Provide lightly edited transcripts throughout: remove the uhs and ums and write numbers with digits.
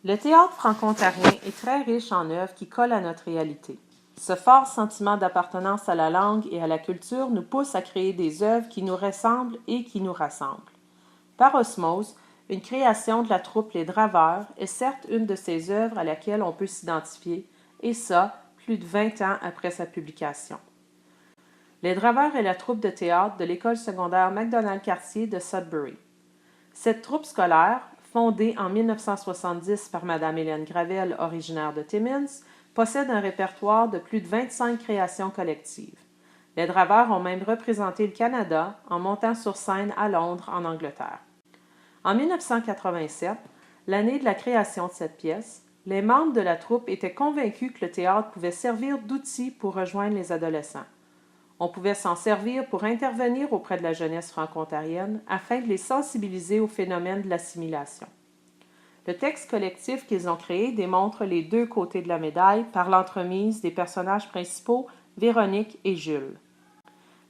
Le théâtre franco-ontarien est très riche en œuvres qui collent à notre réalité. Ce fort sentiment d'appartenance à la langue et à la culture nous pousse à créer des œuvres qui nous ressemblent et qui nous rassemblent. Par osmose, une création de la troupe Les Draveurs est certes une de ces œuvres à laquelle on peut s'identifier, et ça, plus de 20 ans après sa publication. Les Draveurs est la troupe de théâtre de l'école secondaire Macdonald-Cartier de Sudbury. Cette troupe scolaire, fondée en 1970 par Mme Hélène Gravel, originaire de Timmins, possède un répertoire de plus de 25 créations collectives. Les Draveurs ont même représenté le Canada en montant sur scène à Londres, en Angleterre. En 1987, l'année de la création de cette pièce, les membres de la troupe étaient convaincus que le théâtre pouvait servir d'outil pour rejoindre les adolescents. On pouvait s'en servir pour intervenir auprès de la jeunesse franco-ontarienne afin de les sensibiliser au phénomène de l'assimilation. Le texte collectif qu'ils ont créé démontre les deux côtés de la médaille par l'entremise des personnages principaux, Véronique et Jules.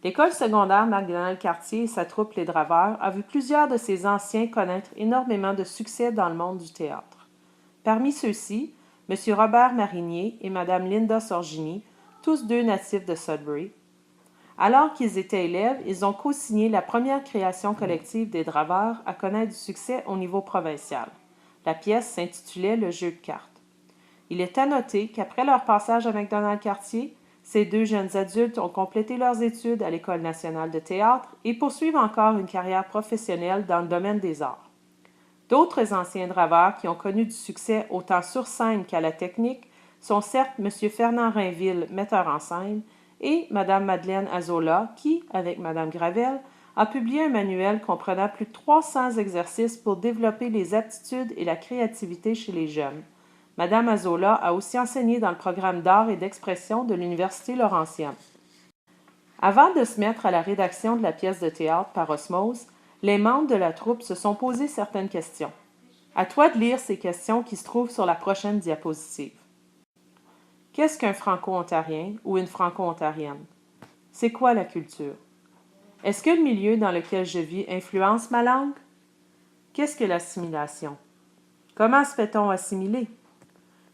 L'école secondaire Macdonald-Cartier et sa troupe Les Draveurs a vu plusieurs de ses anciens connaître énormément de succès dans le monde du théâtre. Parmi ceux-ci, M. Robert Marinier et Mme Linda Sorgini, tous deux natifs de Sudbury. Alors qu'ils étaient élèves, ils ont co-signé la première création collective des Draveurs à connaître du succès au niveau provincial. La pièce s'intitulait Le jeu de cartes. Il est à noter qu'après leur passage à Macdonald-Cartier, ces deux jeunes adultes ont complété leurs études à l'École nationale de théâtre et poursuivent encore une carrière professionnelle dans le domaine des arts. D'autres anciens draveurs qui ont connu du succès autant sur scène qu'à la technique sont certes M. Fernand Rainville, metteur en scène, et Mme Madeleine Azola, qui, avec Mme Gravel, a publié un manuel comprenant plus de 300 exercices pour développer les aptitudes et la créativité chez les jeunes. Mme Azola a aussi enseigné dans le programme d'art et d'expression de l'Université Laurentienne. Avant de se mettre à la rédaction de la pièce de théâtre par osmose, les membres de la troupe se sont posé certaines questions. À toi de lire ces questions qui se trouvent sur la prochaine diapositive. Qu'est-ce qu'un franco-ontarien ou une franco-ontarienne? C'est quoi la culture? Est-ce que le milieu dans lequel je vis influence ma langue? Qu'est-ce que l'assimilation? Comment se fait-on assimiler?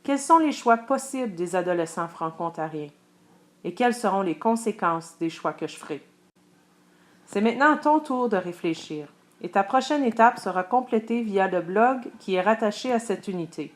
Quels sont les choix possibles des adolescents franco-ontariens? Et quelles seront les conséquences des choix que je ferai? C'est maintenant à ton tour de réfléchir, et ta prochaine étape sera complétée via le blog qui est rattaché à cette unité.